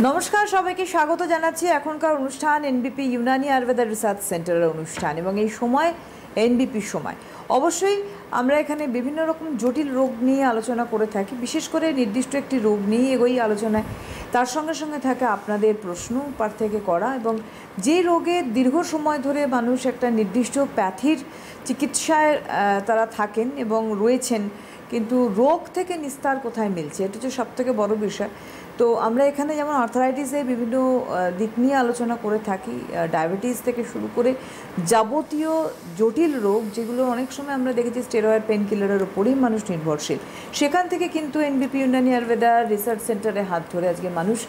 নমস্কার, সবাইকে স্বাগত জানাচ্ছি এখনকার অনুষ্ঠান এনবিপি ইউনানি আয়ুর্বেদা রিসার্চ সেন্টারের অনুষ্ঠান। এবং এই সময় এনবিপির সময় অবশ্যই আমরা এখানে বিভিন্ন রকম জটিল রোগ নিয়ে আলোচনা করে থাকি, বিশেষ করে নির্দিষ্ট একটি রোগ নিয়ে এগোই আলোচনায়। তার সঙ্গে সঙ্গে থাকে আপনাদের প্রশ্ন পার থেকে করা, এবং যে রোগে দীর্ঘ সময় ধরে মানুষ একটা নির্দিষ্ট প্যাথির চিকিৎসায় তারা থাকেন এবং রয়েছেন, কিন্তু রোগ থেকে নিস্তার কোথায় মিলছে, এটা হচ্ছে সবথেকে বড় বিষয়। তো আমরা এখানে যেমন আর্থারাইটিসের বিভিন্ন দিক নিয়ে আলোচনা করে থাকি, ডায়াবেটিস থেকে শুরু করে যাবতীয় জটিল রোগ যেগুলো অনেক সময় আমরা দেখেছি স্টেরয়েড পেন কিলারের ওপরেই মানুষ নির্ভরশীল, সেখান থেকে কিন্তু এনবিপি ইউনানি আয়ুর্বেদা রিসার্চ সেন্টারে হাত ধরে আজকে মানুষ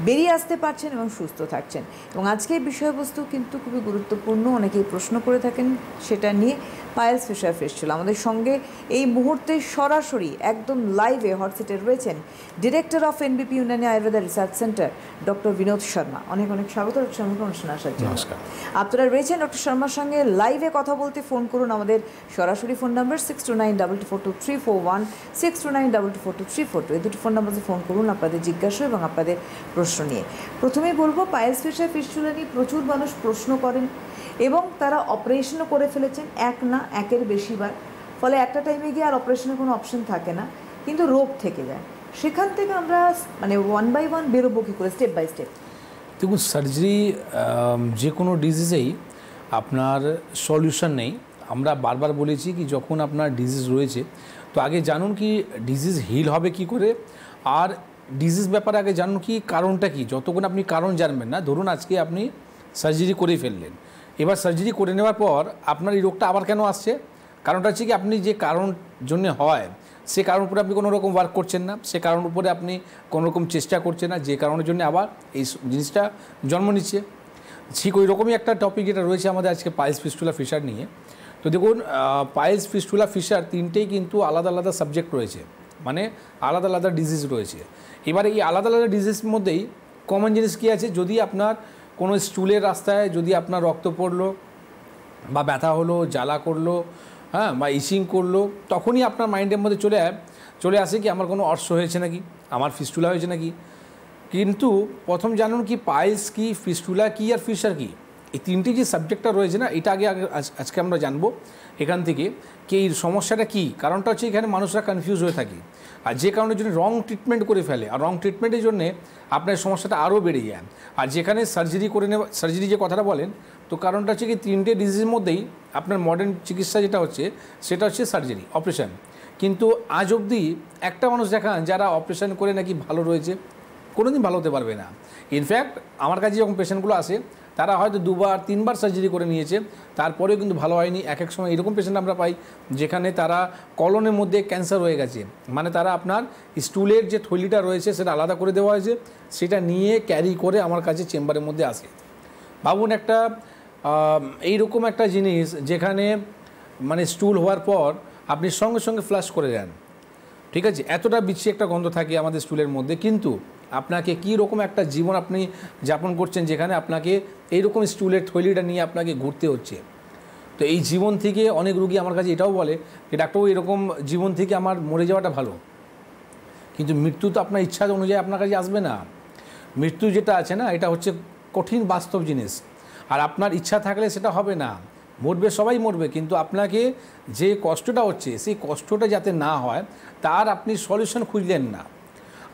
বেরিয়ে আসতে পারছেন এবং সুস্থ থাকছেন। এবং আজকের বিষয়বস্তু কিন্তু খুবই গুরুত্বপূর্ণ, অনেকেই প্রশ্ন করে থাকেন সেটা নিয়ে। পায়েলস ফিশার ফিস্টুলা আমাদের সঙ্গে এই মুহূর্তে সরাসরি একদম লাইভে হটসিটে রয়েছেন director of NBP Unani Ayurveda research centre doctor Binod Sharma. অনেক অনেক স্বাগত ডক্টর শর্মাকে অনুষ্ঠানে আসার জন্য। নমস্কার। আপনারা রয়েছেন ডক্টর শর্মার সঙ্গে লাইভে কথা বলতে ফোন করুন আমাদের সরাসরি ফোন নাম্বার 6292242341, 6292242342, এই দুটি ফোন নাম্বারে ফোন করুন আপনাদের জিজ্ঞাসা এবং আপনাদের প্রশ্ন নিয়ে। প্রথমেই বলবো, পায়েলস ফিশার ফিস্টুলা নিয়ে প্রচুর মানুষ প্রশ্ন করেন এবং তারা অপারেশনও করে ফেলেছেন, এক না একের বেশিবার। ফলে একটা টাইমে গিয়ে আর অপারেশনের কোনো অপশন থাকে না, কিন্তু রোগ থেকে যায়। সেখান থেকে আমরা মানে ওয়ান বাই ওয়ান বেরোবো কী করে, স্টেপ বাই স্টেপ? দেখুন, সার্জারি যে কোনো ডিজিজেই আপনার সলিউশন নেই। আমরা বারবার বলেছি কি যখন আপনার ডিজিজ রয়েছে তো আগে জানুন কি ডিজিজ হিল হবে কি করে, আর ডিজিজ ব্যাপারে আগে জানুন কি কারণটা কি। যতক্ষণ আপনি কারণ জানবেন না, ধরুন আজকে আপনি সার্জারি করে ফেললেন, এবার সার্জারি করে নেওয়ার পর আপনার এই রোগটা আবার কেন আসছে, কারণটা হচ্ছে কি আপনি যে কারণ জন্যে হয় সে কারণ উপরে আপনি কোনো রকম ওয়ার্ক করছেন না, সে কারণ উপরে আপনি কোনো রকম চেষ্টা করছেন না, যে কারণের জন্য আবার এই জিনিসটা জন্ম নিচ্ছে। ঠিক ওই রকমই একটা টপিক যেটা রয়েছে আমাদের আজকে পায়েলস ফিস্টুলা ফিশার নিয়ে। তো দেখুন, পায়েলস ফিস্টুলা ফিশার তিনটেই কিন্তু আলাদা আলাদা সাবজেক্ট রয়েছে, মানে আলাদা আলাদা ডিজিজ রয়েছে। এবার এই আলাদা আলাদা ডিজিজের মধ্যেই কমন জিনিস কী আছে, যদি আপনার কোনো স্টুলের রাস্তায় যদি আপনার রক্ত পড়লো বা ব্যথা হলো, জ্বালা করলো, হ্যাঁ, বা ইচিং করলো, তখনই আপনার মাইন্ডের মধ্যে চলে আসে কি আমার কোনো অর্শ হয়েছে নাকি, আমার ফিস্টুলা হয়েছে নাকি। কিন্তু প্রথম জানুন কি পাইলস কি, ফিস্টুলা কি, আর ফিশার কি। এই তিনটি যে সাবজেক্টটা রয়েছে না, এটা আজকে আমরা জানবো এখান থেকে কি এই সমস্যাটা কী। কারণটা হচ্ছে এখানে মানুষরা কনফিউজ হয়ে থাকে, আর যে কারণের জন্য রং ট্রিটমেন্ট করে ফেলে, আর রং ট্রিটমেন্টের জন্যে আপনার সমস্যাটা আরও বেড়ে যায়। আর যেখানে সার্জারি যে কথাটা বলেন, তো কারণটা হচ্ছে কি তিনটে ডিজিজের মধ্যেই আপনার মডার্ন চিকিৎসা যেটা হচ্ছে সেটা হচ্ছে সার্জারি, অপারেশন। কিন্তু আজ অবধি একটা মানুষ দেখান যারা অপারেশন করে নাকি ভালো রয়েছে, কোনো দিন ভালো হতে পারবে না। ইনফ্যাক্ট আমার কাছে যখন পেশেন্টগুলো আসে তারা হয়তো 2-3বার সার্জারি করে নিয়েছে, তারপরেও কিন্তু ভালো হয়নি। এক এক সময় এরকম পেশেন্ট আমরা পাই যেখানে তারা কলনের মধ্যে ক্যান্সার হয়ে গেছে, মানে তারা আপনার স্টুলের যে থলিটা রয়েছে সেটা আলাদা করে দেওয়া হয়েছে, সেটা নিয়ে ক্যারি করে আমার কাছে চেম্বারের মধ্যে আসে। ভাবুন একটা এইরকম একটা জিনিস যেখানে মানে স্টুল হওয়ার পর আপনি সঙ্গে সঙ্গে ফ্লাশ করে দেন, ঠিক আছে, এতটা বিচ্ছি একটা গন্ধ থাকে আমাদের স্টুলের মধ্যে, কিন্তু আপনাকে কী রকম একটা জীবন আপনি যাপন করছেন যেখানে আপনাকে এইরকম স্টুলের থৈলিটা নিয়ে আপনাকে ঘুরতে হচ্ছে। তো এই জীবন থেকে অনেক রুগী আমার কাছে এটাও বলে যে ডাক্তারবাবু এরকম জীবন থেকে আমার মরে যাওয়াটা ভালো, কিন্তু মৃত্যু তো আপনার ইচ্ছা অনুযায়ী আপনার কাছে আসবে না। মৃত্যু যেটা আছে না, এটা হচ্ছে কঠিন বাস্তব জিনিস, আর আপনার ইচ্ছা থাকলে সেটা হবে না। মরবে, সবাই মরবে, কিন্তু আপনাকে যে কষ্টটা হচ্ছে সেই কষ্টটা যাতে না হয় তার আপনি সলিউশন খুঁজলেন না।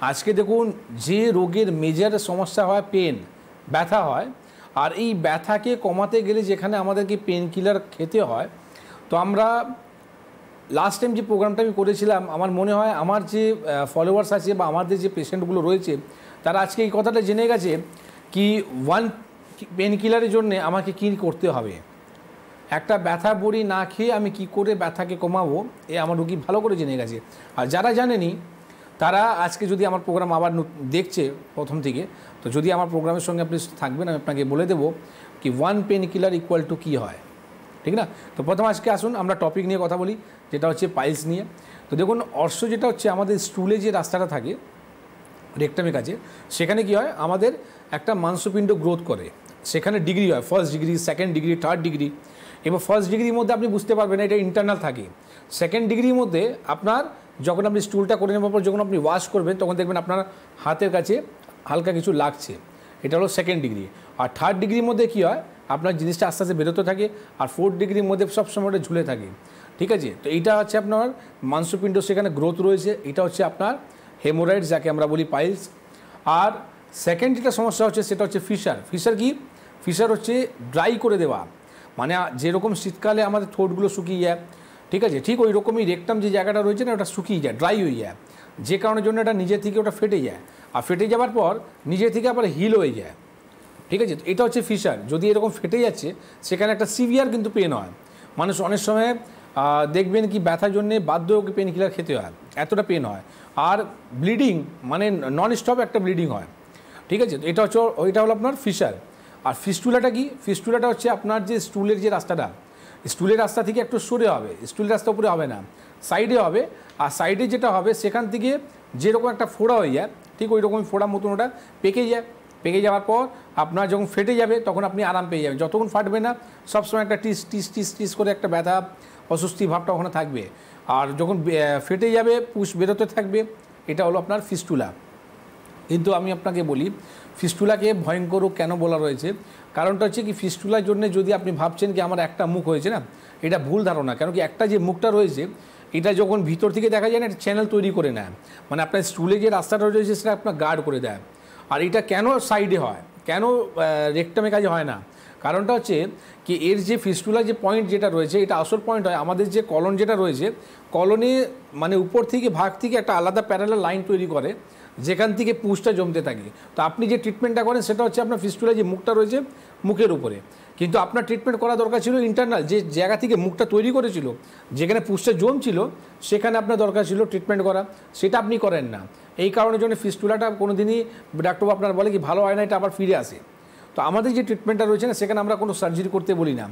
আজকে দেখুন, যে রোগের মেজর সমস্যা হয় পেন, ব্যথা হয়, আর এই ব্যথাকে কমাতে গেলে যেখানে আমাদেরকে পেন কিলার খেতে হয়, তো আমরা লাস্ট টাইম যে প্রোগ্রামটা আমি করেছিলাম, আমার মনে হয় আমার যে ফলোয়ার্স আছে বা আমাদের যে পেশেন্টগুলো রয়েছে তারা আজকে এই কথাটা জেনে গেছে কি ওয়ান পেন কিলারের জন্যে আমাকে কী করতে হবে। একটা ব্যথা বড়ি না খেয়ে আমি কি করে ব্যথাকে কমাবো, এ আমার রোগী ভালো করে জেনে গেছে। আর যারা জানেনি তারা আজকে যদি আমার প্রোগ্রাম আবার দেখছে প্রথম থেকে, তো যদি আমার প্রোগ্রামের সঙ্গে আপনি থাকবেন, আমি আপনাকে বলে দেবো কি one painkiller equal to কী হয়, ঠিক না। তো প্রথম আজকে আসুন আমরা টপিক নিয়ে কথা বলি, যেটা হচ্ছে পাইলস নিয়ে। তো দেখুন, অর্শ যেটা হচ্ছে আমাদের স্টুলে যে রাস্তাটা থাকে রেকটামের কাছে, সেখানে কি হয় আমাদের একটা মাংসপিণ্ড গ্রোথ করে, সেখানে ডিগ্রি হয়, first degree, second degree, third degree. এবার ফার্স্ট ডিগ্রির মধ্যে আপনি বুঝতে পারবেন এটা ইন্টারনাল থাকে। সেকেন্ড ডিগ্রির মধ্যে আপনার যখন আপনি স্টুলটা করে নেওয়ার পর যখন আপনি ওয়াশ করবেন তখন দেখবেন আপনার হাতের কাছে হালকা কিছু লাগছে, এটা হলো সেকেন্ড ডিগ্রি। আর থার্ড ডিগ্রির মধ্যে কী হয়, আপনার জিনিসটা আস্তে আস্তে বেরোতে থাকে, আর ফোর্থ ডিগ্রির মধ্যে সবসময় ওটা ঝুলে থাকে, ঠিক আছে। তো এইটা হচ্ছে আপনার মাংসপিণ্ড, সেখানে গ্রোথ রয়েছে, এটা হচ্ছে আপনার হেমোরয়েড, যাকে আমরা বলি পাইলস। আর সেকেন্ড যেটা সমস্যা হচ্ছে সেটা হচ্ছে ফিশার। ফিশার কি? ফিশার হচ্ছে ড্রাই করে দেওয়া, মানে যেরকম শীতকালে আমাদের ঠোঁটগুলো শুকিয়ে যায়, ঠিক আছে, ঠিক ওই রকমই রেকটাম যে জায়গাটা রয়েছে না, ওটা শুকিয়ে যায়, ড্রাই হয়ে যায়, যে কারণের জন্য এটা নিজে থেকে ওটা ফেটে যায়, আর ফেটে যাওয়ার পর নিজে থেকে আবার হিল হয়ে যায়, ঠিক আছে। তো এটা হচ্ছে ফিশার। যদি এরকম ফেটে যাচ্ছে, সেখানে একটা সিভিয়ার কিন্তু পেন হয়, মানুষ অনেক সময় দেখবেন কি ব্যথার জন্যে বাধ্য পেন কিলার খেতে হয়, এতটা পেন হয়। আর ব্লিডিং, মানে নন স্টপ একটা ব্লিডিং হয়, ঠিক আছে। তো এটা হচ্ছে, ওইটা হলো আপনার ফিশার। আর ফিস্টুলাটা কি? ফিস্টুলাটা হচ্ছে আপনার যে স্টুলের যে রাস্তাটা, স্টুলের রাস্তা থেকে একটু সরে হবে, স্টুলের রাস্তা উপরে হবে না, সাইডে হবে। আর সাইডে যেটা হবে, সেখান থেকে যেরকম একটা ফোড়া হয়ে যায়, ঠিক ওই রকমই ফোড়া মতন ওটা পেকে যায়। পেকে যাওয়ার পর আপনার যখন ফেটে যাবে, তখন আপনি আরাম পেয়ে যাবেন। যতক্ষণ ফাটবে না, সবসময় একটা টিস টিস টিস টিস করে একটা ব্যথা, অস্বস্তি ভাবটা ওখানে থাকবে। আর যখন ফেটে যাবে, পুষ বেরোতে থাকবে, এটা হলো আপনার ফিস্টুলা। কিন্তু আমি আপনাকে বলি, ফিস্টুলাকে ভয়ঙ্কর রোগ কেন বলা রয়েছে? কারণটা হচ্ছে কি, ফিস্টুলার জন্য যদি আপনি ভাবছেন কি আমার একটা মুখ হয়েছে না, এটা ভুল ধারণা। কেন কি, একটা যে মুখটা রয়েছে, এটা যখন ভিতর থেকে দেখা যায় না, একটা চ্যানেল তৈরি করে নেয়, মানে আপনার স্টুলে যে রাস্তাটা রয়েছে সেটা আপনার গার্ড করে দেয়। আর এটা কেন সাইডে হয়, কেন রেকটামে কাজে হয় না? কারণটা হচ্ছে কি, এর যে ফিস্টুলা যে পয়েন্ট যেটা রয়েছে, এটা আসল পয়েন্ট হয় আমাদের যে কলন যেটা রয়েছে, কলনে মানে উপর থেকে ভাগ থেকে একটা আলাদা প্যারালাল লাইন তৈরি করে, যেখান থেকে পুষটা জমতে থাকে। তো আপনি যে ট্রিটমেন্টটা করেন, সেটা হচ্ছে আপনার ফিস্টুলা যে মুখটা রয়েছে, মুখের উপরে। কিন্তু আপনার ট্রিটমেন্ট করা দরকার ছিল ইন্টারনাল, যে জায়গা থেকে মুখটা তৈরি করেছিল, যেখানে পুষটা জমছিল, সেখানে আপনার দরকার ছিল ট্রিটমেন্ট করা, সেটা আপনি করেন না। এই কারণের জন্য ফিস্টুলাটা কোনো দিনই ডাক্তারবাবু আপনার বলে কি ভালো হয় না, এটা আবার ফিরে আসে। তো আমাদের যে ট্রিটমেন্টটা রয়েছে না, সেখানে আমরা কোনো সার্জারি করতে বলি না,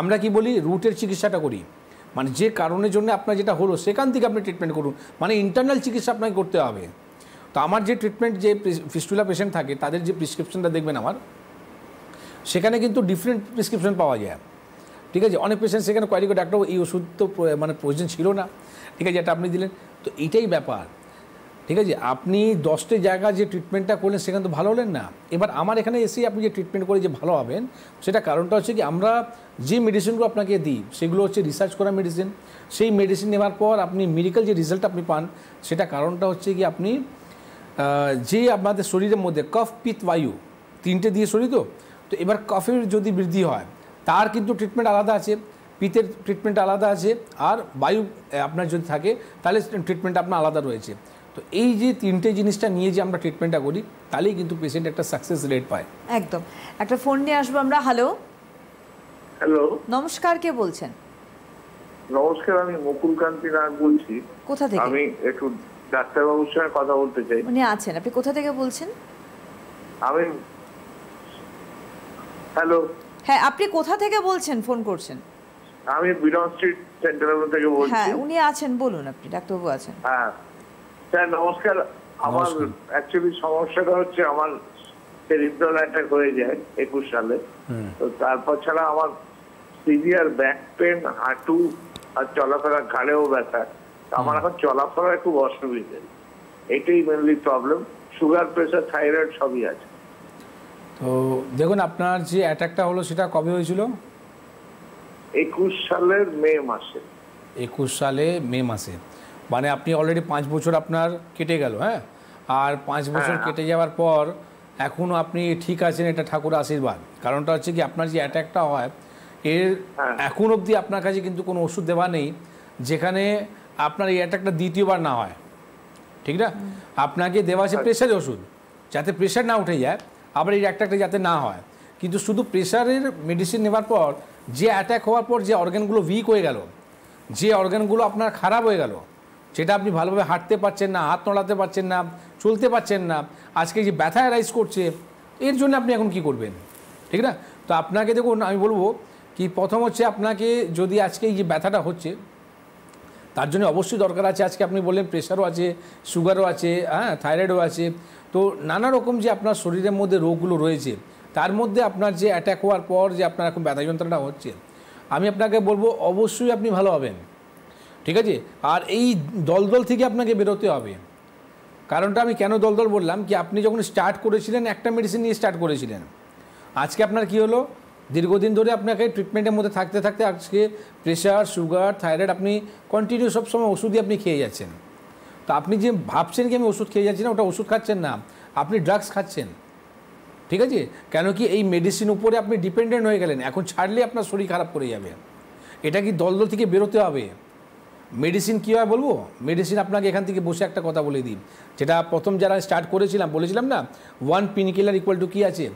আমরা কি বলি, রুটের চিকিৎসাটা করি। মানে যে কারণের জন্য আপনার যেটা হলো, সেখান থেকে আপনি ট্রিটমেন্ট করুন, মানে ইন্টারনাল চিকিৎসা আপনাকে করতে হবে। তো আমার যে ট্রিটমেন্ট, যে ফিস্টুলা পেশেন্ট থাকে, তাদের যে প্রেসক্রিপশনটা দেখবেন আমার, সেখানে কিন্তু ডিফারেন্ট প্রেসক্রিপশন পাওয়া যায়, ঠিক আছে। অনেক পেশেন্ট সেখানে কোয়ারি করে, ডাক্তার এই ওষুধ তো মানে প্রয়োজন ছিল না, ঠিক আছে, এটা আপনি দিলেন। তো এইটাই ব্যাপার, ঠিক আছে। আপনি 10টি জায়গা যে ট্রিটমেন্টটা করলেন, সেখানে তো ভালো হলেন না। এবার আমার এখানে এসে আপনি যে ট্রিটমেন্ট করে যে ভালো হবেন, সেটা কারণটা হচ্ছে কি, আমরা যে মেডিসিনগুলো আপনাকে দিই, সেগুলো হচ্ছে রিসার্চ করা মেডিসিন। সেই মেডিসিন নেওয়ার পর আপনি মেডিকেল যে রেজাল্ট আপনি পান, সেটা কারণটা হচ্ছে কি, আপনি যে আপনাদের শরীরের মধ্যে কফ, পিত্ত, বায়ু, 3টে দিয়ে শরীর, তো এবার কফের যদি বৃদ্ধি হয়, তার কিন্তু ট্রিটমেন্ট আলাদা আছে, পিত্তের ট্রিটমেন্ট আলাদা আছে, আর বায়ু আপনার যদি থাকে, তাহলে ট্রিটমেন্ট আপনার আলাদা রয়েছে। তো এই যে 3টে জিনিসটা নিয়ে যে আমরা ট্রিটমেন্টটা করি, তাহলেই কিন্তু পেশেন্ট একটা সাকসেস রেট পায়। একদম। একটা ফোন নিয়ে আসবো আমরা। হ্যালো, হ্যালো, নমস্কার, কে বলছেন? নমস্কার, আমি মুকুলকান্তি নাগ বলছি। কোথা থেকে? আমি একটু ডাক্তারবাবুর সঙ্গে কথা বলতে চাই। উনি আছেন, আপনি কোথা থেকে বলছেন? আমি হ্যালো, হ্যাঁ, আপনি কোথা থেকে বলছেন, ফোন করছেন? আমি বিডন স্ট্রিট সেন্টার থেকে বলছি। হ্যাঁ, উনি আছেন, বলুন, আপনি ডাক্তারবাবু আছেন। হ্যাঁ স্যার, নমস্কার। আমার অ্যাকচুয়ালি সমস্যাটা হচ্ছে, আমার সেরিব্রাল অ্যাটাক হয়ে যায় 21 সালে। তো তারপর ছাড়া আমার সিভিয়ার ব্যাক পেন, হাঁটু আর চলাফেরা, ঘাড়েও ব্যথা। আমার এখন চলাফেরায় খুব অসুবিধে, এটাই mainly problem. Sugar, pressure, thyroid সবই আছে। তো দেখুন, আপনার যে অ্যাটাকটা হলো, সেটা কবে হয়েছিল? 21 সালের মে মাসে। 21 সালে মে মাসে, মানে আপনি অলরেডি 5 বছর আপনার কেটে গেল। হ্যাঁ, আর 5 বছর কেটে যাওয়ার পর এখনও আপনি ঠিক আছেন, এটা ঠাকুরের আশীর্বাদ। কারণটা হচ্ছে কি, আপনার যে অ্যাটাকটা হয়, এর এখন অবধি আপনার কাছে কিন্তু কোনো ওষুধ দেওয়া নেই, যেখানে আপনার এই অ্যাটাকটা দ্বিতীয়বার না হয়, ঠিক না? আপনাকে দেওয়া আছে প্রেশারের ওষুধ, যাতে প্রেশার না উঠে যায়, আবার এই অ্যাটাকটা যাতে না হয়। কিন্তু শুধু প্রেশারের মেডিসিন নেওয়ার পর, যে অ্যাটাক হওয়ার পর যে অর্গানগুলো উইক হয়ে গেল, যে অর্গানগুলো আপনার খারাপ হয়ে গেল, যেটা আপনি ভালোভাবে হাঁটতে পারছেন না, হাত নড়াতে পারছেন না, চলতে পারছেন না, আজকে যে ব্যথা রাইজ করছে, এর জন্য আপনি এখন কি করবেন, ঠিক না? তো আপনাকে দেখুন, আমি বলবো কি, প্রথম হচ্ছে আপনাকে যদি আজকে এই যে ব্যথাটা হচ্ছে, তার জন্য অবশ্যই দরকার আছে, আজকে আপনি বললেন প্রেশারও আছে, সুগারও আছে, হ্যাঁ, থাইরয়েডও আছে। তো নানা রকম যে আপনার শরীরের মধ্যে রোগগুলো রয়েছে, তার মধ্যে আপনার যে অ্যাটাক হওয়ার পর যে আপনার এখন ব্যথা যন্ত্রণা হচ্ছে, আমি আপনাকে বলবো অবশ্যই আপনি ভালো হবেন, ঠিক আছে। আর এই দলদল থেকে আপনাকে বেরোতে হবে, কারণটা আমি কেন দলদল বললাম কি আপনি যখন স্টার্ট করেছিলেন একটা মেডিসিন নিয়ে স্টার্ট করেছিলেন, আজকে আপনার কি হলো, দীর্ঘদিন ধরে আপনাকে ট্রিটমেন্টের মধ্যে থাকতে থাকতে আজকে প্রেশার, সুগার, থাইরয়েড আপনি কন্টিনিউ সবসময় ওষুধই আপনি খেয়ে যাচ্ছেন। তো আপনি যে ভাবছেন কি আমি ওষুধ খেয়ে যাচ্ছি না, ওটা ওষুধ খাচ্ছেন না, আপনি ড্রাগস খাচ্ছেন। ঠিক আছে, কেন কি এই মেডিসিন উপরে আপনি ডিপেন্ডেন্ট হয়ে গেলেন, এখন ছাড়লে আপনার শরীর খারাপ করে যাবে। এটা কি দলদল থেকে বেরোতে হবে। মেডিসিন কী হয় বলবো, মেডিসিন আপনাকে এখান থেকে বসে একটা কথা বলে দিই, যেটা প্রথম যারা স্টার্ট করেছিলাম বলেছিলাম না, 1 পেইনকিলার ইকুয়াল টু কী আছে,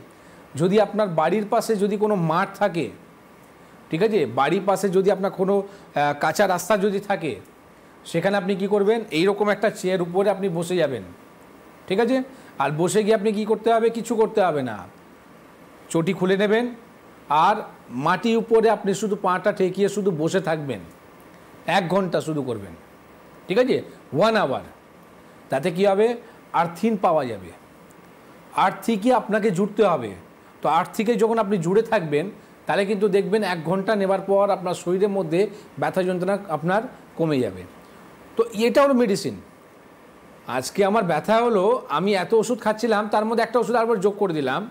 যদি আপনার বাড়ির পাশে যদি কোনো মাঠ থাকে, ঠিক আছে, বাড়ির পাশে যদি আপনার কোনো কাঁচা রাস্তা যদি থাকে, সেখানে আপনি কি করবেন, এইরকম একটা চেয়ার উপরে আপনি বসে যাবেন। ঠিক আছে, আর বসে গিয়ে আপনি কি করতে হবে, কিছু করতে হবে না, চটি খুলে নেবেন আর মাটির উপরে আপনি শুধু পাটা ঠেকিয়ে শুধু বসে থাকবেন, 1 ঘন্টা শুধু করবেন। ঠিক আছে, 1 আওয়ার। তাতে কি হবে, আর্থিন পাওয়া যাবে। আর্থ থেকে আপনাকে জুড়তে হবে। তো আর্থ থেকে যখন আপনি জুড়ে থাকবেন তাহলে কিন্তু দেখবেন 1 ঘন্টা নেবার পর আপনার শরীরের মধ্যে ব্যথা যন্ত্রণা আপনার কমে যাবে। তো এটা হলো মেডিসিন। আজকে আমার ব্যথা হলো, আমি এত ওষুধ খাচ্ছিলাম, তার মধ্যে একটা ওষুধ আবার যোগ করে দিলাম,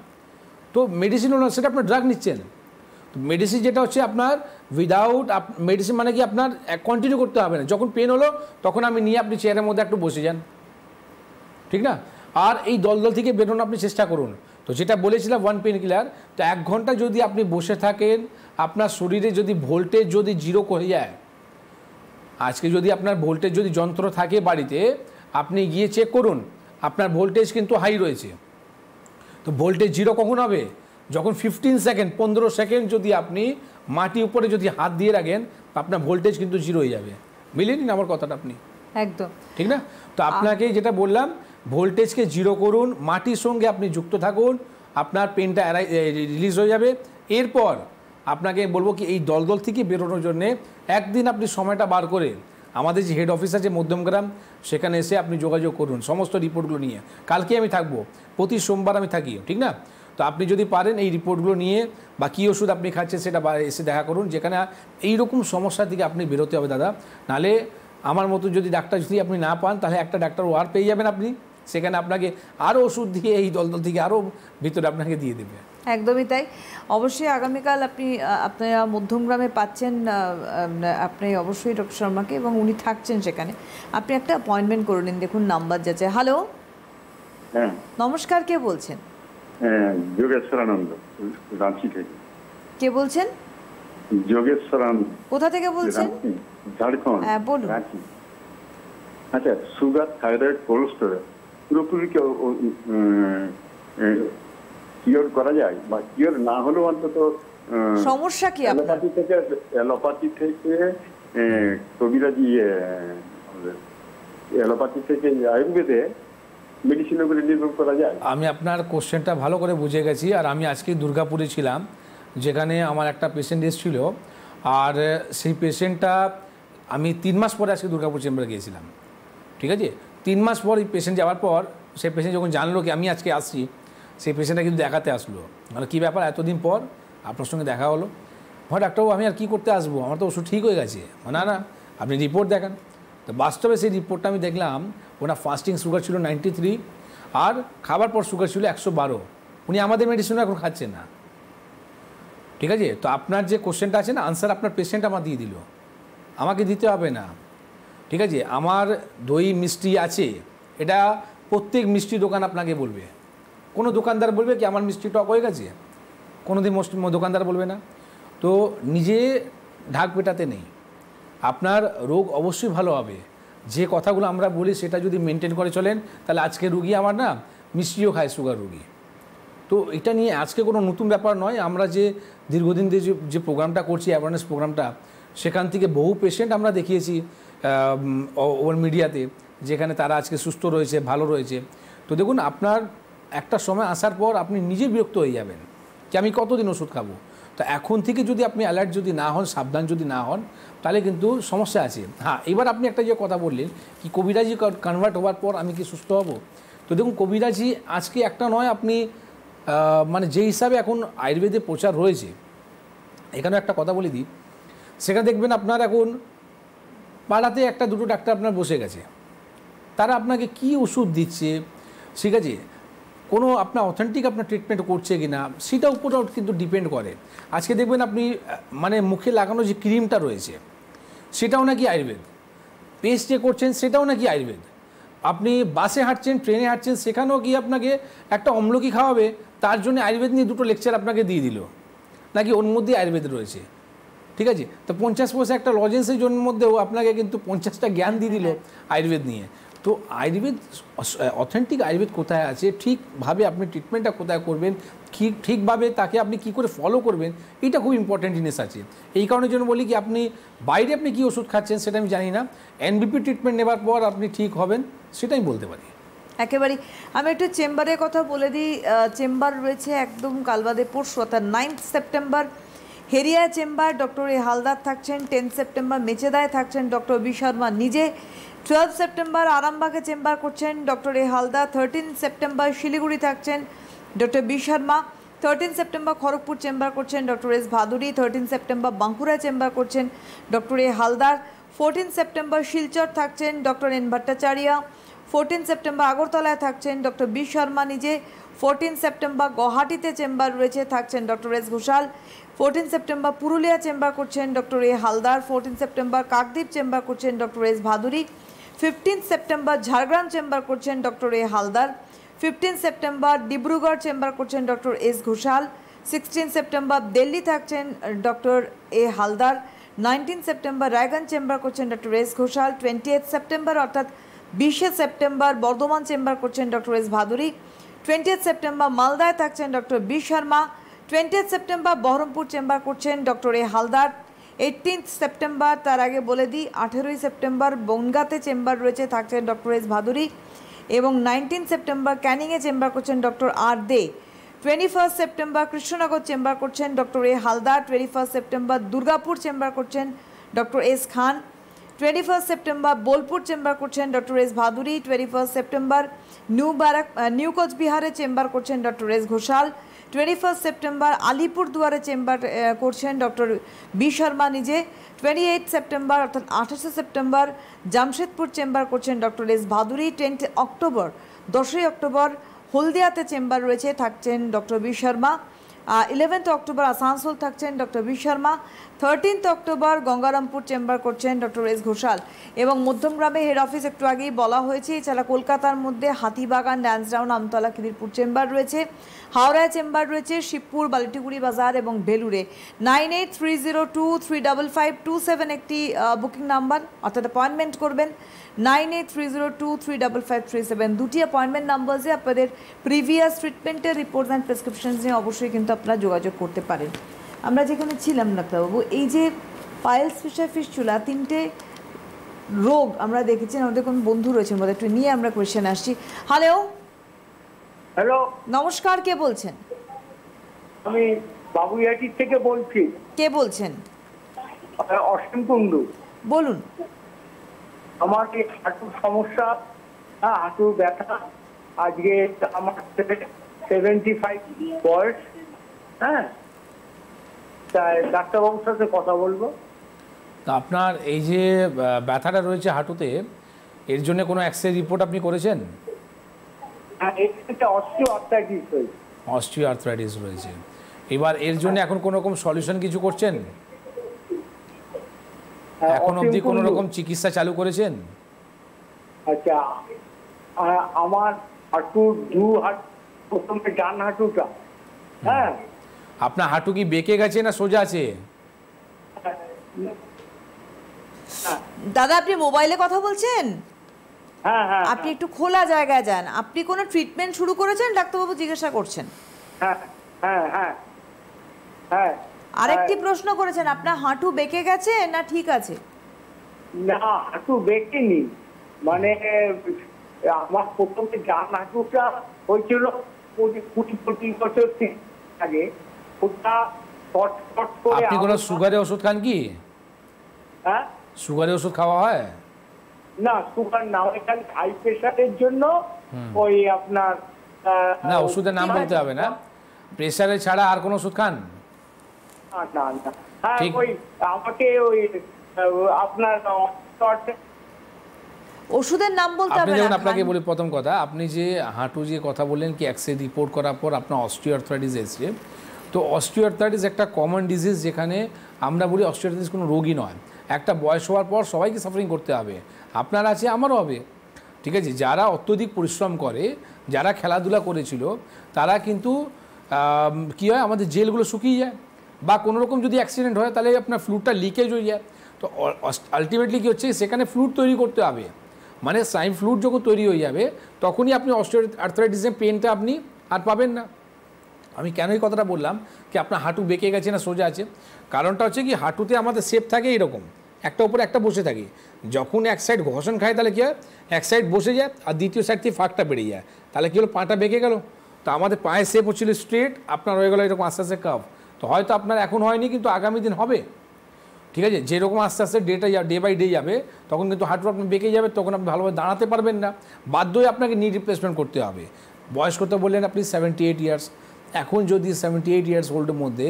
তো মেডিসিন হলো সেটা আপনার ড্রাগ নিচ্ছেন। তো মেডিসিন যেটা হচ্ছে আপনার উইদাউট মেডিসিন মানে কি আপনার কন্টিনিউ করতে হবে না, যখন পেন হলো তখন আমি নিয়ে আপনি চেয়ারের মধ্যে একটু বসে যান, ঠিক না। আর এই দলদল থেকে বেরোনো আপনি চেষ্টা করুন। তো যেটা বলেছিলাম 1 পেইনকিলার, তো 1 ঘন্টা যদি আপনি বসে থাকেন, আপনার শরীরে যদি ভোল্টেজ যদি 0 করে যায়, আজকে যদি আপনার ভোল্টেজ যদি যন্ত্র থাকে বাড়িতে, আপনি গিয়ে চেক করুন আপনার ভোল্টেজ কিন্তু হাই রয়েছে। তো ভোল্টেজ 0 কখন হবে, যখন 15 সেকেন্ড 15 সেকেন্ড যদি আপনি মাটি উপরে যদি হাত দিয়ে রাখেন, আপনার ভোল্টেজ কিন্তু 0 হয়ে যাবে। মিলিয়ে নিন আমার কথাটা আপনি, একদম ঠিক না। তো আপনাকে যেটা বললাম, ভোল্টেজকে 0 করুন, মাটির সঙ্গে আপনি যুক্ত থাকুন, আপনার পেনটা রিলিজ হয়ে যাবে। এরপর আপনাকে বলবো কি এই দলদল থেকে বেরোনোর জন্যে একদিন আপনি সময়টা বার করে আমাদের যে হেড অফিস আছে মধ্যমগ্রাম, সেখানে এসে আপনি যোগাযোগ করুন সমস্ত রিপোর্টগুলো নিয়ে। কালকে আমি থাকবো, প্রতি সোমবার আমি থাকি, ঠিক না। তো আপনি যদি পারেন এই রিপোর্টগুলো নিয়ে বা কী ওষুধ আপনি খাচ্ছেন সেটা এসে দেখা করুন, যেখানে এইরকম সমস্যা থেকে আপনি বেরোতে হবে দাদা। নাহলে আমার মতো যদি ডাক্তার যদি আপনি না পান, তাহলে একটা ডাক্তার ওয়ার পেয়ে যাবেন আপনি, সেখানে আপনাকে আরও ওষুধ দিয়ে এই দলদল থেকে আরও ভিতরে আপনাকে দিয়ে দেবে। একদমই তাই। অবশ্যই আগামীকাল আপনারা মধ্যমগ্রামে পাচ্ছেন আপনি অবশ্যই ডক্টর শর্মাকে, এবং উনি থাকছেন সেখানে। আপনি একটা অ্যাপয়েন্টমেন্ট করে নিন। দেখুন নাম্বার যাচ্ছে। হ্যালো, হ্যাঁ নমস্কার, কে বলছেন? যোগেশ্বরানন্দ, রাঁচি থেকে। কে বলছেন? যোগেশ্বরানন্দ। কোথা থেকে বলছেন? ঝাড়খণ্ড। হ্যাঁ বলুন। রাঁচি। আচ্ছা, সুগার, থাইরয়েড, কোলেস্টেরল পুরোপুরি কিওর করা যায়, বা কিওর না হলেও অন্তত সমস্যা কি আপনার? অ্যালোপ্যাথি থেকে কবিরাজি, অ্যালোপ্যাথি থেকে আয়ুর্বেদে মেডিসিনগুলো নির্ভর করা যায়। আমি আপনার কোশ্চেনটা ভালো করে বুঝে গেছি। আর আমি আজকে দুর্গাপুরে ছিলাম, যেখানে আমার একটা পেশেন্ট এসেছিল, আর সেই পেশেন্টটা আমি 3 মাস পরে আজকে দুর্গাপুর চেম্বারে গিয়েছিলাম, ঠিক আছে। 3 মাস পর এই পেশেন্ট যাওয়ার পর সেই পেশেন্ট যখন জানলো কি আমি আজকে আসছি, সেই পেশেন্টটা কিন্তু দেখাতে আসলো। মানে কী ব্যাপার, এতদিন পর আপনার সঙ্গে দেখা হলো। হ্যাঁ ডাক্তারবাবু, আমি আর কী করতে আসবো, আমার তো ওষুধ ঠিক হয়ে গেছে। না না, আপনি রিপোর্ট দেখান। তো বাস্তবে সেই রিপোর্টটা আমি দেখলাম, ওনার ফাস্টিং সুগার ছিল 93, আর খাবার পর সুগার ছিল 112। উনি আমাদের মেডিসিনও এখন খাচ্ছেন না, ঠিক আছে। তো আপনার যে কোশ্চেনটা আছে না, আনসার আপনার পেশেন্ট আমার দিয়ে দিল, আমাকে দিতে হবে না, ঠিক আছে। আমার দই মিষ্টি আছে, এটা প্রত্যেক মিষ্টি দোকান আপনাকে বলবে। কোনো দোকানদার বলবে কি আমার মিষ্টি টক হয়ে গেছে? কোনো দিন দোকানদার বলবে না। তো নিজে ঢাক পেটাতে নেই, আপনার রোগ অবশ্যই ভালো হবে। যে কথাগুলো আমরা বলি সেটা যদি মেনটেন করে চলেন, তাহলে আজকে রুগী আমার না মিষ্টিও খায়, সুগার রুগী। তো এটা নিয়ে আজকে কোনো নতুন ব্যাপার নয়। আমরা যে দীর্ঘদিন দিয়ে যে প্রোগ্রামটা করছি, অ্যাওয়ারনেস প্রোগ্রামটা, সেখান থেকে বহু পেশেন্ট আমরা দেখিয়েছি ওর মিডিয়াতে, যেখানে তারা আজকে সুস্থ রয়েছে, ভালো রয়েছে। তো দেখুন, আপনার একটা সময় আসার পর আপনি নিজে বিরক্ত হয়ে যাবেন যে আমি কতদিন ওষুধ খাবো। তো এখন থেকে যদি আপনি অ্যালার্ট যদি না হন, সাবধান যদি না হন, তাহলে কিন্তু সমস্যা আছে। হ্যাঁ, এবার আপনি একটা যে কথা বললেন কি কবিরাজি কনভার্ট হওয়ার পর আমি কি সুস্থ হব, তো দেখুন কবিরাজি আজকে একটা নয়, আপনি মানে যে হিসাবে এখন আয়ুর্বেদে প্রচার রয়েছে, এখানেও একটা কথা বলে দিই, সেখানে দেখবেন আপনার এখন পাড়াতে 1-2 ডাক্তার আপনার বসে গেছে, তারা আপনাকে কি ওষুধ দিচ্ছে, ঠিক আছে, কোনো আপনার অথেন্টিক আপনার ট্রিটমেন্ট করছে কি না সেটার উপরেও কিন্তু ডিপেন্ড করে। আজকে দেখবেন আপনি মানে মুখে লাগানো যে ক্রিমটা রয়েছে সেটাও নাকি আয়ুর্বেদ, পেস্ট যে করছেন সেটাও নাকি আয়ুর্বেদ, আপনি বাসে হাঁটছেন, ট্রেনে হাঁটছেন, সেখানেও গিয়ে আপনাকে একটা অম্লকি খাওয়াবে, তার জন্য আয়ুর্বেদ নিয়ে 2টো লেকচার আপনাকে দিয়ে দিল, নাকি ওর মধ্যেই আয়ুর্বেদ রয়েছে। ঠিক আছে, তো 50 পয়সা একটা লজেন্সের জন্য মধ্যেও আপনাকে কিন্তু 50টা জ্ঞান দিয়ে দিল আয়ুর্বেদ নিয়ে। তো আয়ুর্বেদ, অথেন্টিক আয়ুর্বেদ কোথায় আছে, ঠিকভাবে আপনি ট্রিটমেন্টটা কোথায় করবেন, ঠিকভাবে তাকে আপনি কি করে ফলো করবেন, এটা খুব ইম্পর্টেন্ট জিনিস আছে। এই কারণের জন্য বলি কি আপনি বাইরে আপনি কী ওষুধ খাচ্ছেন সেটা আমি জানি না, এনবিপি ট্রিটমেন্ট নেবার পর আপনি ঠিক হবেন সেটাই বলতে পারি। একেবারেই। আমি একটু চেম্বারের কথা বলে দিই। চেম্বার রয়েছে একদম কালবাদে পরশু, অর্থাৎ 9 সেপ্টেম্বর হেরিয়া চেম্বার ডক্টর এ হালদার থাকছেন, 10 সেপ্টেম্বর মেচেদায় থাকছেন ডক্টর বি শর্মা নিজে, 12 সেপ্টেম্বর আরামবাগে চেম্বার করছেন doctor A Haldar, 13 September Siliguri থাকছেন doctor B Sharma, 13 September Kharagpur chamber করছেন ডক্টর এস ভাদুরী, 13 সেপ্টেম্বর বাঁকুড়ায় চেম্বার করছেন doctor A Haldar, 14 September Silchar থাকছেন ডক্টর এন ভট্টাচার্য, 14 সেপ্টেম্বর আগরতলায় থাকছেন ডক্টর বি শর্মা নিজে, 14 সেপ্টেম্বর গুয়াহাটিতে চেম্বার রয়েছে থাকছেন doctor S Ghoshal, 14 September Purulia chamber করছেন doctor A Haldar, 14 September Kakdwip chamber করছেন doctor S Bhaduri, 15 September Jhargram chamber করছেন doctor A Haldar, 15 September Dibrugarh chamber করছেন doctor S Ghoshal, 16 September Delhi থাকছেন doctor A Haldar, 19 September Raiganj chamber করছেন ডক্টর এস ঘোষাল, 28 সেপ্টেম্বর অর্থাৎ 20 সেপ্টেম্বর বর্ধমান চেম্বার করছেন ডক্টর এস ভাদুরী, 20 সেপ্টেম্বর মালদায় থাকছেন doctor B Sharma, 20 September Baharampur chamber করছেন ডক্টর এ হালদার, 18 সেপ্টেম্বর তার আগে বলে দিই 18 সেপ্টেম্বর বনগাঁতে চেম্বার রয়েছে থাকছেন ডক্টর এস ভাদুরী, এবং 19 সেপ্টেম্বর ক্যানিংয়ে চেম্বার করছেন doctor R De, 21 September Krishnanagar chamber করছেন doctor A Haldar, 21 September Durgapur chamber করছেন doctor S Khan, 21 September Bolpur chamber করছেন doctor S Bhaduri, 21 September new কোচবিহারে চেম্বার করছেন ডক্টর এস ঘোষাল, 21 সেপ্টেম্বর আলিপুরদুয়ারে চেম্বার করছেন ডক্টর বি শর্মা নিজে, 28 সেপ্টেম্বর অর্থাৎ 28 সেপ্টেম্বর জামশেদপুর চেম্বার করছেন ডক্টর এস ভাদুরী, 10ই অক্টোবর হলদিয়াতে চেম্বার রয়েছে থাকছেন doctor B Sharma, 11 October Asansol থাকছেন doctor B Sharma, 13 October Gangarampur chamber করছেন ডক্টর এস ঘোষাল, এবং মধ্যমগ্রামে হেড অফিস একটু আগেই বলা হয়েছে। এছাড়া কলকাতার মধ্যে হাতিবাগান, ড্যান্সডাউন, আমতলা, খিদিরপুর চেম্বার রয়েছে, হাওড়ায় চেম্বার রয়েছে, শিবপুর, বালিটিগুড়ি বাজার এবং বেলুড়ে। 9830235527 একটি বুকিং নাম্বার, অর্থাৎ অ্যাপয়েন্টমেন্ট করবেন। 9830235537 দুটি অ্যাপয়েন্টমেন্ট নাম্বারে আপনাদের প্রিভিয়াস ট্রিটমেন্টের রিপোর্ট অ্যান্ড প্রেসক্রিপশনস নিয়ে অবশ্যই কিন্তু আপনারা যোগাযোগ করতে পারেন। আমরা যেখানে ছিলাম ডাক্তারবাবু, এই যে পাইলস, ফিশার, ফিস্টুলা, 3টে রোগ আমরা দেখেছি। আমাদের কোন বন্ধু রয়েছেন বলে একটু নিয়ে আমরা কোয়েশ্চেন আসছি। হ্যালো হ্যালো, নমস্কার, কে বলছেন? আমি বাবুইহাটির থেকে বলছি। কে বলছেন? অসীম কুণ্ডু। বলুন। আমার এই হাঁটুর সমস্যা, হাঁটুর ব্যথা। আজকে আমার 75 বয়স। হ্যাঁ, তাই ডাক্তারবাবুর সাথে কথা বলবো। তা আপনার এই যে ব্যথাটা রয়েছে হাঁটুতে, এর জন্য কোনো এক্সরে রিপোর্ট আপনি করেছেন? হ্যাঁ, এটা অস্টিওআর্থ্রাইটিস হয়েছে। অস্টিওআর্থ্রাইটিস রয়েছে। এবার এর জন্য এখন কোনো রকম সলিউশন কিছু করছেন? এখন অবধি কোনো রকম চিকিৎসা চালু করেছেন? আচ্ছা, আমার হাঁটুর প্রথমে ডান হাঁটুটা, হ্যাঁ। আপনার হাঁটু কি বেঁকে গেছে না সোজা আছে? দাদা, আপনি মোবাইলে কথা বলছেন? হ্যাঁ হ্যাঁ, আপনি একটু খোলা জায়গায় যান। আপনি কোনো ট্রিটমেন্ট শুরু করেছেন? ডাক্তারবাবু জিজ্ঞাসা করছেন। হ্যাঁ হ্যাঁ হ্যাঁ হ্যাঁ। আরেকটি প্রশ্ন করেছেন, আপনার হাঁটু বেঁকে গেছে না ঠিক আছে? না, হাঁটু বেঁকেনি, মানে আমার প্রথমে ডান হাঁটুটা হয়েছিল 20-25 বছর আগে। ওটা শর্ট করে। আপনি কোনো সুগারের ওষুধ খান কি? হ্যাঁ, সুগারের ওষুধ খাওয়া হয়? না, সুগার না, এখানে হাই প্রেশারের জন্য ওই আপনার না, ওষুধের নাম বলতে হবে না। প্রেশারে ছাড়া আর কোনো ওষুধ খান? না না, হ্যাঁ, ওই আমাকে ওই আপনার ওষুধের নাম বলতে আপনি হবে দেখুন, না, আপনাকে খান- বলি প্রথম কথা, আপনি যে হাঁটু যে কথা বললেন কি এক্সরে রিপোর্ট করার পর আপনার অস্টিওআর্থ্রাইটিস এসছে, তো অস্টিওআর্থ্রাইটিস একটা কমন ডিজিজ, যেখানে আমরা বলি অস্টিওআর্থ্রাইটিস কোনো রোগই নয়, একটা বয়স হওয়ার পর সবাইকে সাফারিং করতে হবে, আপনার আছে আমারও হবে, ঠিক আছে। যারা অত্যধিক পরিশ্রম করে, যারা খেলাধুলা করেছিল, তারা কিন্তু কী হয়, আমাদের জেলগুলো শুকিয়ে যায়, বা কোনো রকম যদি অ্যাক্সিডেন্ট হয় তাহলে আপনার ফ্লুইডটা লিকেজ হয়ে যায়, তো আলটিমেটলি কী হচ্ছে, সেখানে ফ্লুইড তৈরি করতে হবে, মানে সাইন ফ্লুইড যখন তৈরি হয়ে যাবে তখনই আপনি অস্টিওআর্থ্রাইটিসের পেনটা আপনি আর পাবেন না। আমি কেন এই কথাটা বললাম কি আপনার হাঁটু বেঁকে গেছে না সোজা আছে, কারণটা হচ্ছে কি হাঁটুতে আমাদের শেপ থাকে এরকম, একটা উপরে একটা বসে থাকে, যখন এক সাইড ঘর্ষণ খায় তাহলে কী হয়, এক সাইড বসে যায় আর দ্বিতীয় সাইড থেকে ফাঁকটা বেড়ে যায়, তাহলে কী হলো, পাটা বেঁকে গেল। তো আমাদের পায়ের শেপ হচ্ছিল স্ট্রেট, আপনার হয়ে গেলো এরকম আস্তে আস্তে কার্ভ, তো হয়তো আপনার এখন হয়নি কিন্তু আগামী দিন হবে, ঠিক আছে। যেরকম আস্তে আস্তে ডে বাই ডে যাবে তখন কিন্তু হাঁটু আপনার বেঁকে যাবে, তখন আপনি ভালোভাবে দাঁড়াতে পারবেন না, বাধ্য হয়ে আপনাকে নি রিপ্লেসমেন্ট করতে হবে। বয়স করতে বললেন আপনি 78 ইয়ার্স, এখন যদি 78 ইয়ার্স ওল্ডের মধ্যে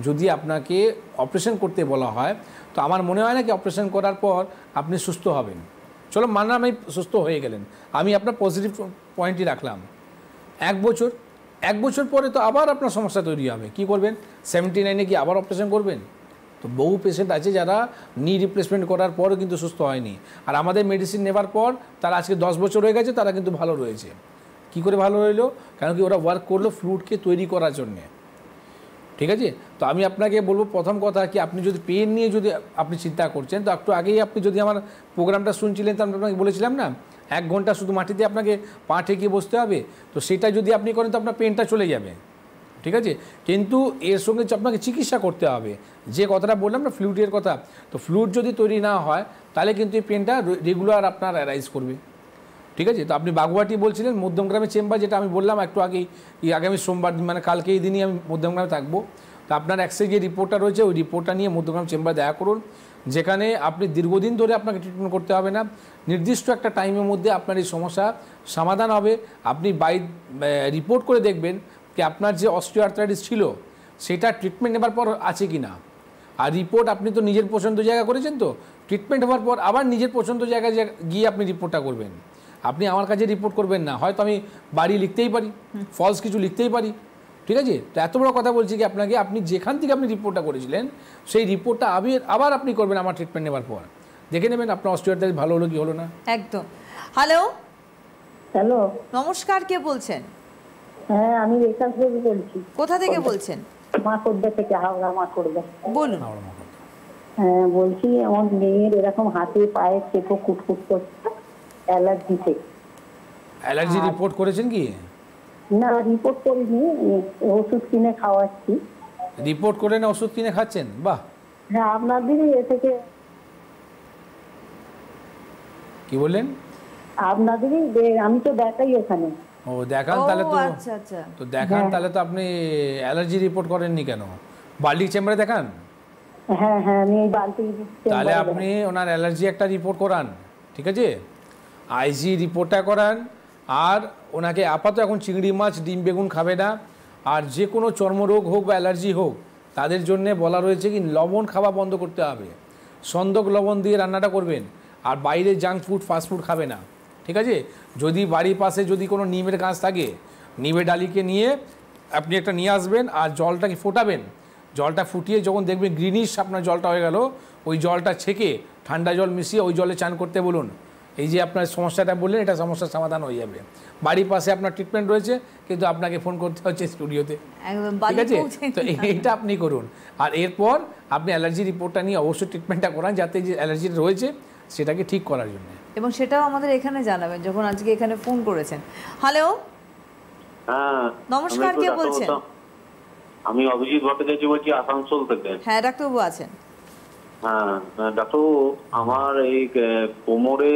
যদি আপনাকে অপারেশন করতে বলা হয়, তো আমার মনে হয় না কি অপারেশন করার পর আপনি সুস্থ হবেন। চলো মানলাম আমি সুস্থ হয়ে গেলেন, আমি আপনার পজিটিভ পয়েন্টই রাখলাম, এক বছর পরে তো আবার আপনার সমস্যা তৈরি হবে, কি করবেন, 79-এ কি আবার অপারেশন করবেন? তো বহু পেশেন্ট আছে যারা নি রিপ্লেসমেন্ট করার পরও কিন্তু সুস্থ হয়নি, আর আমাদের মেডিসিন নেবার পর তারা আজকে 10 বছর হয়ে গেছে, তারা কিন্তু ভালো রয়েছে। কি করে ভালো রইলো? কারণ কি ওরা ওয়ার্ক করলো ফ্লুইডকে তৈরি করার জন্যে, ঠিক আছে। তো আমি আপনাকে বলবো প্রথম কথা কি, আপনি যদি পেন নিয়ে যদি আপনি চিন্তা করছেন, তো একটু আগেই আপনি যদি আমার প্রোগ্রামটা শুনছিলেন, তো আমি আপনাকে বলেছিলাম না 1 ঘন্টা শুধু মাটিতে আপনাকে পা ঠেকিয়ে বসতে হবে, তো সেটা যদি আপনি করেন তো আপনার পেনটা চলে যাবে, ঠিক আছে। কিন্তু এর সঙ্গে আপনাকে চিকিৎসা করতে হবে, যে কথাটা বললাম না ফ্লুইডের কথা, তো ফ্লুইড যদি তৈরি না হয় তাহলে কিন্তু এই পেনটা রেগুলার আপনার অ্যারাইজ করবে, ঠিক আছে। তো আপনি বাগুয়াটি বলছিলেন, মধ্যমগ্রামে চেম্বার, যেটা আমি বললাম একটু আগেই, এই আগামী সোমবার মানে কালকে এই দিনই আমি মধ্যমগ্রামে থাকবো, তো আপনার এক্সরে যে রিপোর্টটা রয়েছে ওই রিপোর্টটা নিয়ে মধ্যমগ্রাম চেম্বার দেখা করুন, যেখানে আপনি দীর্ঘদিন ধরে আপনাকে ট্রিটমেন্ট করতে হবে না, নির্দিষ্ট একটা টাইমের মধ্যে আপনার এই সমস্যা সমাধান হবে। আপনি রিপোর্ট করে দেখবেন কি আপনার যে অস্টিওআর্থ্রাইটিস ছিল সেটা ট্রিটমেন্ট নেবার পর আছে কি না, আর রিপোর্ট আপনি তো নিজের পছন্দ জায়গা করেছেন, তো ট্রিটমেন্ট হওয়ার পর আবার নিজের পছন্দ জায়গায় গিয়ে আপনি রিপোর্টটা করবেন, আপনি আমার কাছে রিপোর্ট করবেন না, হয়তো আমি বাড়ি লিখতেই পারি, ফলস কিছু লিখতেই পারি, ঠিক আছে। তো এত বড় কথা বলছি কি আপনাকে, আপনি যেখান থেকে আপনি রিপোর্টটা করেছিলেন সেই রিপোর্টটা আবার আপনি করবেন আমার ট্রিটমেন্ট নেবার পর, দেখে নেবেন আপনার অস্টিওআর্থ্রাইটিস ভালো হলো কি হলো না। একদম। হ্যালো, হ্যালো, নমস্কার, কে বলছেন? হ্যাঁ আমি রেখা দেবী বলছি। কোথা থেকে বলছেন? মাকড়দা থেকে, হাওড়া মাকড়দা। বলুন। হ্যাঁ বলছি, আমার মেয়ের এরকম হাতে পায়ে চেপো কুটকুট করছে অ্যালার্জি থেকে। অ্যালার্জি রিপোর্ট করেছেন কি? না রিপোর্ট করিনি, ওষুধ কিনে খাওয়াচ্ছি। রিপোর্ট করে না ওষুধ কিনে খাচ্ছেন, বাহ। হ্যাঁ আপনাদেরই এ থেকে। কি বললেন? আপনাদেরই আমি তো দেখাই ওখানে। ও দেখান, তাহলে তো আচ্ছা আচ্ছা, তো দেখান, তাহলে তো আপনি অ্যালার্জি রিপোর্ট করেননি কেন? বার্লিক চেম্বারে দেখান। হ্যাঁ হ্যাঁ আমি এই বালতি। তাহলে আপনি ওনার অ্যালার্জি একটা রিপোর্ট করান, ঠিক আছে, আইজি রিপোর্টটা করান, আর ওনাকে আপাতত এখন চিংড়ি মাছ ডিম বেগুন খাবে না, আর যে কোনো চর্মরোগ হোক বা অ্যালার্জি হোক তাদের জন্য বলা রয়েছে কি লবণ খাওয়া বন্ধ করতে হবে, সন্দক লবণ দিয়ে রান্নাটা করবেন, আর বাইরে জাঙ্ক ফুড ফাস্টফুড খাবে না, ঠিক আছে। যদি বাড়ির পাশে যদি কোনো নিমের গাছ থাকে, নিমের ডালিকে নিয়ে আপনি একটা নিয়ে আসবেন আর জলটাকে ফোটাবেন, জলটা ফুটিয়ে যখন দেখবেন গ্রিনিশ আপনার জলটা হয়ে গেল, ওই জলটা ছেঁকে ঠান্ডা জল মিশিয়ে ওই জলে চান করতে বলুন। এই যে আপনার সমস্যাটা বললেন, এটা সমস্যার সমাধান হয়ে যাবে। বাড়ির পাশে আপনার ট্রিটমেন্ট রয়েছে, কিন্তু আপনাকে ফোন করতে হচ্ছে স্টুডিওতে, ঠিক আছে। তো এইটা আপনি করুন, আর এরপর আপনি অ্যালার্জি রিপোর্টটা নিয়ে অবশ্যই ট্রিটমেন্টটা করান, যাতে যে অ্যালার্জিটা রয়েছে সেটাকে ঠিক করার জন্য। এবং সেটাও আমাদের এখানে জানাবেন যখন আজকে এখানে ফোন করেছেন। হ্যালো, হ্যাঁ নমস্কার, কে বলছেন? আমি অভিজিৎ ভট্টাচার্য বলছি, আসানসোল থেকে। হ্যাঁ ডাক্তারবাবু আছেন। হ্যাঁ ডাক্তারবাবু, আমার এই কোমরে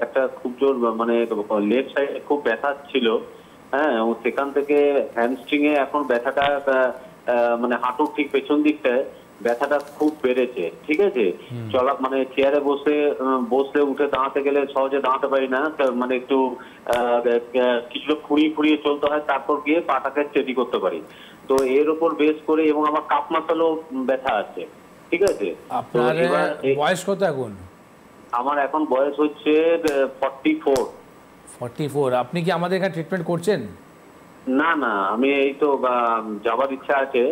একটা খুব জোর মানে লেফট সাইডে খুব ব্যথা ছিল, হ্যাঁ, এবং সেখান থেকে হ্যামস্ট্রিং এ এখন ব্যথাটা মানে হাঁটুর ঠিক পেছন দিকটায় ব্যথাটা খুব বেড়েছে, ঠিক আছে। চলা মানে চেয়ারে বসলে উঠে দাঁড়াতে গেলে সহজে দাঁড়াতে পারি না, মানে একটু কিছুটা খুঁড়িয়ে চলতে হয়, তারপর গিয়ে পাটাকে স্টেডি করতে পারি। তো এর উপর বেস করে, এবং আমার কাপ মাসালও ব্যথা আছে, ঠিক আছে। আপনার বয়স কত এখন? আমার এখন বয়স হচ্ছে 44। 44। আপনি কি আমাদের এখানে ট্রিটমেন্ট করছেন? না না, আমি এই তো যাবার ইচ্ছা আছে।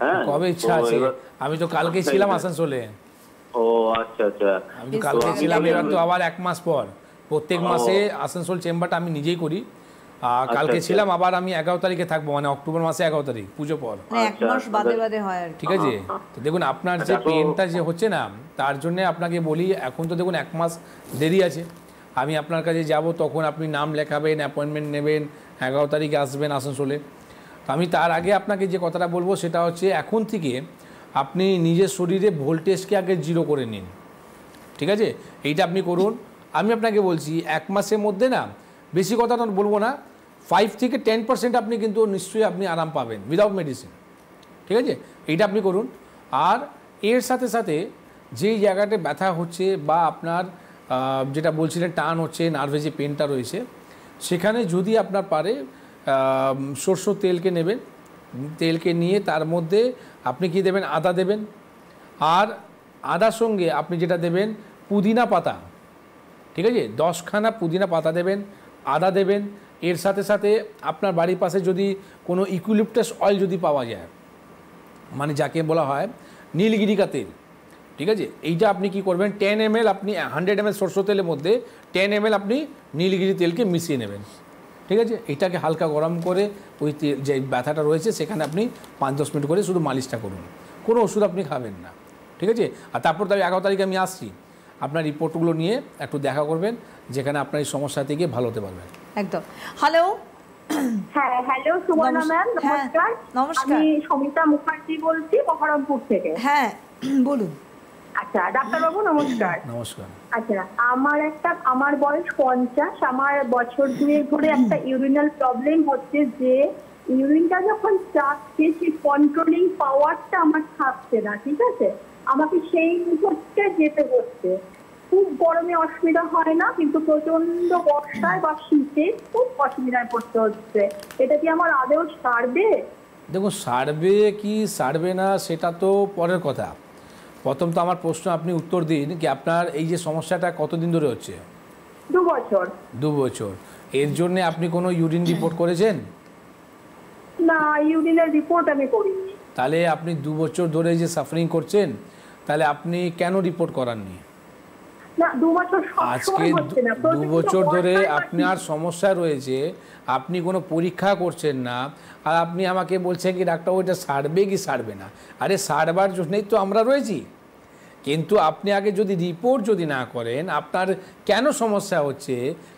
হ্যাঁ, কবে ইচ্ছা আছে? আমি তো কালকে ছিলাম আসানসোলে। ও আচ্ছা আচ্ছা, আমি তো কালকে ছিলাম, এবার তো আবার 1 মাস পর। প্রত্যেক মাসে আসানসোল চেম্বারটা আমি নিজেই করি। কালকে ছিলাম, আবার আমি 11 তারিখে থাকবো, মানে অক্টোবর মাসে 11 তারিখ, পুজো পর। মানে 1 মাস বাদে বাদে হয় আর কি। ঠিক আছে, তো দেখুন আপনার যে পেনটা যে হচ্ছে না, তার জন্য আপনাকে বলি এখন তো দেখুন 1 মাস দেরি আছে। আমি আপনার কাছে যাব, তখন আপনি নাম লেখাবেন, অ্যাপয়েন্টমেন্ট নেবেন, 11 তারিখে আসবেন আসানসোলে। তো আমি তার আগে আপনাকে যে কথাটা বলবো সেটা হচ্ছে, এখন থেকে আপনি নিজের শরীরে ভোল্টেজকে আগে 0 করে নিন। ঠিক আছে, এইটা আপনি করুন। আমি আপনাকে বলছি 1 মাসের মধ্যে না, বেশি কথা বলবো না, 5 থেকে 10% আপনি কিন্তু নিশ্চয়ই আপনি আরাম পাবেন উইদাউট মেডিসিন। ঠিক আছে, এইটা আপনি করুন। আর এর সাথে সাথে যেই জায়গাতে ব্যথা হচ্ছে বা আপনার যেটা বলছিলেন টান হচ্ছে, নার্ভে যে পেনটা রয়েছে, সেখানে যদি আপনার পারে সরষের তেলকে নেবেন, তেলকে নিয়ে তার মধ্যে আপনি কি দেবেন, আদা দেবেন। আর আদার সঙ্গে আপনি যেটা দেবেন পুদিনা পাতা। ঠিক আছে, 10খানা পুদিনা পাতা দেবেন, আদা দেবেন। এর সাথে সাথে আপনার বাড়ির পাশে যদি কোনো ইকুলিপটাস অয়েল যদি পাওয়া যায়, মানে যাকে বলা হয় নীলগিরিকা তেল, ঠিক আছে, এইটা আপনি কি করবেন, 10 ml আপনি 100 ml সরষের তেলের মধ্যে 10 ml আপনি নীলগিরি তেলকে মিশিয়ে নেবেন। ঠিক আছে, এইটাকে হালকা গরম করে ওই যে ব্যথাটা রয়েছে সেখানে আপনি 5-10 মিনিট করে শুধু মালিশটা করুন, কোনো ওষুধ আপনি খাবেন না। ঠিক আছে, আর তারপর তো 11 তারিখে আমি আসছি, আপনার রিপোর্টগুলো নিয়ে একটু দেখা করবেন, যেখানে আপনার এই সমস্যা থেকে ভালো হতে পারবেন। একদম। হ্যালো। হ্যাঁ, হ্যালো সুবর্ণা ম্যাম, নমস্কার। নমস্কার। আমি সমিতা মুখার্জি বলছি বহরমপুর থেকে। হ্যাঁ বলুন। আচ্ছা ডাক্তারবাবু নমস্কার। নমস্কার। আচ্ছা, আমার বয়স 50। আমার বছর 2 ধরে একটা ইউরিনাল প্রবলেম হচ্ছে, যে ইউরিনটা যখন চাচ্ছে সেই কন্ট্রোলিং পাওয়ারটা আমার থাকছে না। ঠিক আছে, আমাকে সেই মুহূর্তে যেতে হচ্ছে। খুব গরমে অসুবিধা হয় না, কিন্তু প্রচন্ড বর্ষায় বা শীতে খুব অসুবিধায় পড়তে হচ্ছে। এটা কি আমার আদৌ সারবে? দেখুন, সারবে কি সারবে না সেটা তো পরের কথা। প্রথম তো আমার প্রশ্ন আপনি উত্তর দিন, কি আপনার এই যে সমস্যাটা কতদিন ধরে হচ্ছে? 2 বছর। 2 বছর। এর জন্য আপনি কোনো ইউরিন রিপোর্ট করেছেন? না, ইউরিনের রিপোর্ট আমি করিনি। তাহলে আপনি 2 বছর ধরে যে সাফারিং করছেন, তাহলে আপনি কেন রিপোর্ট করাননি? না, 2 বছর আজকে 2 বছর ধরে আপনার সমস্যা রয়েছে, আপনি কোনো পরীক্ষা করছেন না, আর আপনি আমাকে বলছেন কি ডাক্তার ওইটা সারবে কি সারবে না। আরে সারবার জন্যই তো আমরা রয়েছি। কিন্তু আপনি আগে যদি রিপোর্ট যদি না করেন, আপনার কেন সমস্যা হচ্ছে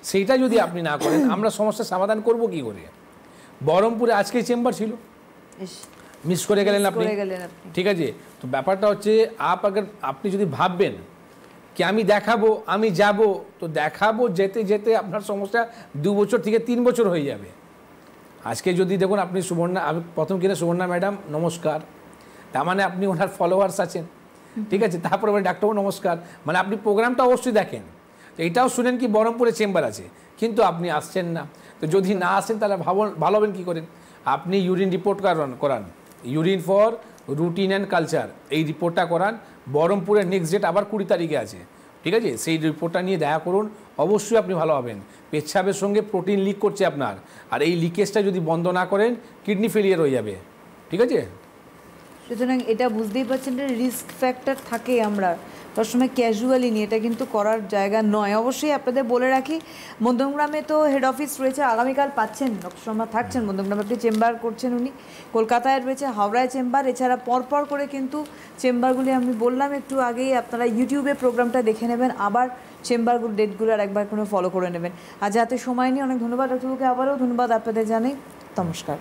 সেইটা যদি আপনি না করেন, আমরা সমস্যার সমাধান করব কি করে? বহরমপুরে আজকে চেম্বার ছিল, মিস করে গেলেন আপনি। ঠিক আছে, তো ব্যাপারটা হচ্ছে আপনি যদি ভাববেন কি আমি দেখাবো, আমি যাব, তো দেখাবো যেতে যেতে আপনার সমস্যা 2 বছর থেকে 3 বছর হয়ে যাবে। আজকে যদি দেখুন আপনি সুবর্ণা, আমি প্রথম কিনা সুবর্ণা ম্যাডাম নমস্কার, তার মানে আপনি ওনার ফলোয়ার্স আছেন। ঠিক আছে, তারপরে বলেন ডাক্তারবাবু নমস্কার, মানে আপনি প্রোগ্রামটা অবশ্যই দেখেন। তো এইটাও শুনেন কি বহরমপুরে চেম্বার আছে, কিন্তু আপনি আসছেন না। তো যদি না আসেন তাহলে ভালো হবেন কী করেন? আপনি ইউরিন রিপোর্ট করান, urine for routine and culture, এই রিপোর্টটা করান। বহরমপুরের নেক্সট ডেট আবার 20 তারিখে আছে। ঠিক আছে, সেই রিপোর্টটা নিয়ে দেখা করুন, অবশ্যই আপনি ভালো হবেন। পেচ্ছাপের সঙ্গে প্রোটিন লিক করছে আপনার, আর এই লিকেজটা যদি বন্ধ না করেন কিডনি ফেলিয়ার হয়ে যাবে। ঠিক আছে, সুতরাং এটা বুঝতেই পারছেন, রিস্ক ফ্যাক্টর থাকে, আমরা সবসময় ক্যাজুয়ালি নিয়ে এটা কিন্তু করার জায়গা নয়। অবশ্যই আপনাদের বলে রাখি, মধ্যমগ্রামে তো হেড অফিস রয়েছে, আগামীকাল পাচ্ছেন ডক্টর শর্মা থাকছেন মধ্যমগ্রামে, একটি চেম্বার করছেন উনি। কলকাতায় রয়েছে, হাওড়ায় চেম্বার, এছাড়া পরপর করে কিন্তু চেম্বারগুলি আমি বললাম একটু আগেই, আপনারা ইউটিউবে প্রোগ্রামটা দেখে নেবেন, আবার চেম্বারগুলো ডেটগুলো আর একবার কোনো ফলো করে নেবেন। আজ হাতে সময় নিয়ে অনেক ধন্যবাদ ডক্টরবাবুকে, আবারও ধন্যবাদ আপনাদের জানাই। নমস্কার।